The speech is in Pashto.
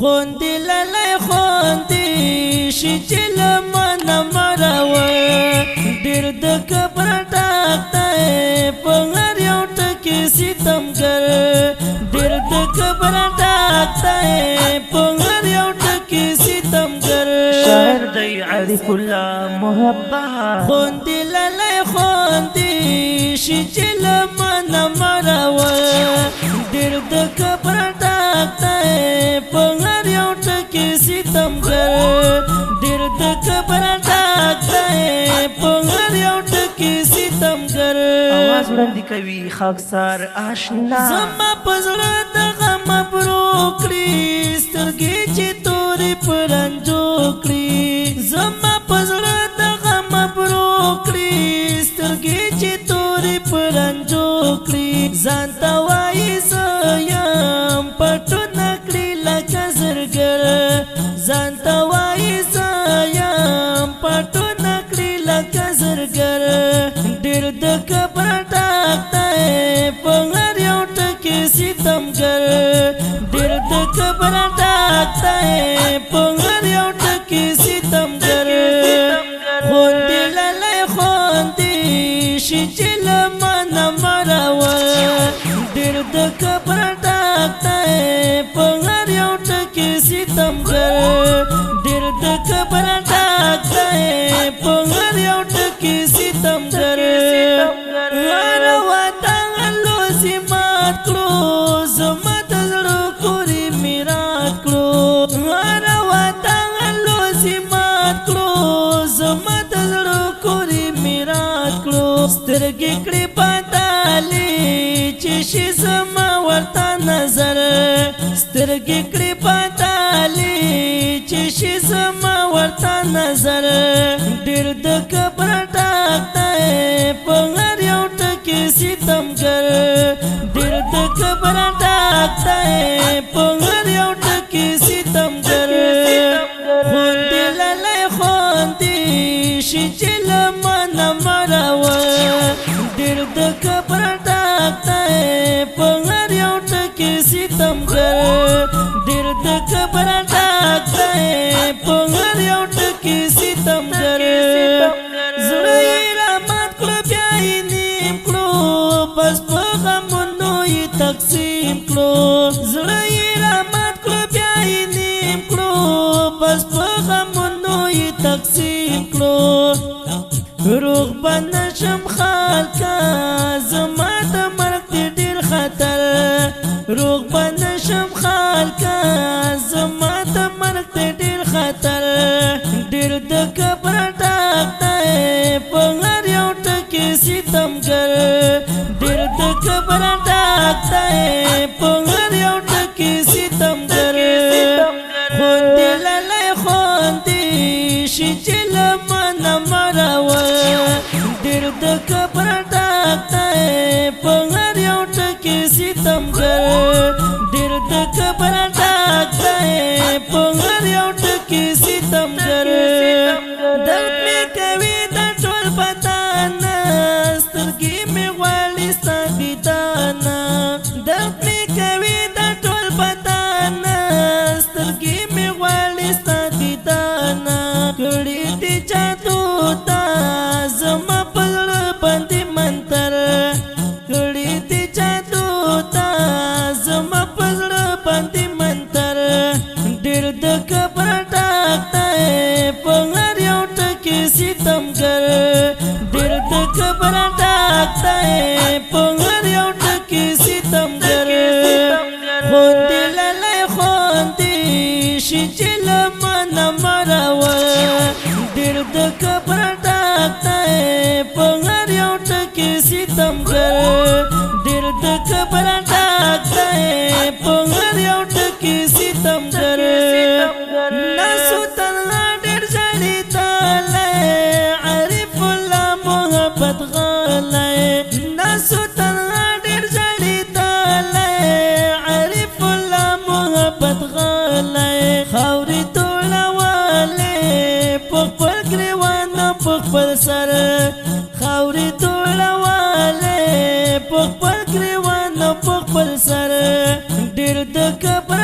خوندی للی خوندی شی چل من مراوه دیر د کبر ډاکتای پنګر یو ټکی ستمګر دیر د کبر ډاکتای پنګر یو ټکی ستمګر شاعر دی عارف الله محبت خوندی للی خوندی شی چل من مراوه دیر د کبر ډاکتای پنګر یو ټکی ستمګر دیر د کبر ډاکتای پنګر یو ټکی ستمګر आवाज وړاندې کوي خاکسار آشنا زما پزړه د غم پروکړي سترګې چې تورې پرنجو کړي زما پزړه د غم پروکړي سترګې چې تورې پرنجو کړي ځان ته وایي زه یم پټو نکړي لکه زرګر ځان ته وایي زه یم پټو نکړي لکه زرګر ډېر د کبر ډاکتای پنګر یو ټکی ستمګر ډېر د کبر ډاکتای پنګر یو ټکی ستمګر خوندی للی خوندی شي چل من مراوه ډېر د کبر ډاکتای پنګر یو ټکی ستمګر ډېر د کبر ډاکتای پنګر یو ټکی ستمګر هر وطن لوزي مات کړو زما د زړه کورې میرات کړو هر وطن لوزي مات کړو زما د زړه کورې میرات کړو سترګې کړې پاتالې چې شي زما ورته نظر سترګې کړې پاتالې چې شي زما ورته نظر ډېر د کبر ډاکتای پنګر یو ټکی ستمګر ډېر د کبر ډاکتای پنګر یو ټکی ستمګر خوندی للی خوندی شي چل من مراوه ډېر د کبر ډاکتای پنګر یو ټکی ستمګر ډېر د کبر ډاکتای پنګر یو ټکی ستمګر زړه یې رامات کړو بیا یې نیم کړو بس په غمونو یې تقسیم کړو زړه یې رامات کړو بیا یې نیم کړو بس په غمونو یې تقسیم کړو روغ به نشم خالکه زما د مرګ دی ډېر خطر روغ به نشم خالکه زما د مرګ دی ډېر خطر ډېر د کبر ډاکتای پنګر یو ټکی ستمګر ډېر د کبر ډاکتای پنګر یو ټکی ستمګر خوندی للی خوندی شي چل من مراوه ډېر د کبر ډاکتای پنګر یو ټکی ستمګر ډېر د کبر ډاکتای پنګر یو ټکی ستمګر درد می کوي د ټول بدن سترګې می غواړي ستا دیدن درد می کوي د ټول بدن سترګې می غواړي ستا دیدن کړي دي جادو تا زما په زړه باندې منتر کړي دي جادو تا زما په زړه باندې منتر ډېر د کبر ډاکتای پنګر یو ټکی ستمګر ډېر د کبر ډاکتای پنګر یو ټکی ستمګر خوندی للی خوندی شي چل من مراوه ډېر د کبر ډاکتای پنګر یو ټکی ستمګر ډېر د کبر ډاکتای پنګر یو ټکی ستمګر ناسو تنها ډېر ژړېدلی عارف الله محبت غلی ناسو تنها ډېر ژړېدلی عارف الله محبت غلی خاورې توړولې په خپل ګریوان په خپل سر خاورې توړولې په خپل ګریوان په خپل سر ډېر د کبر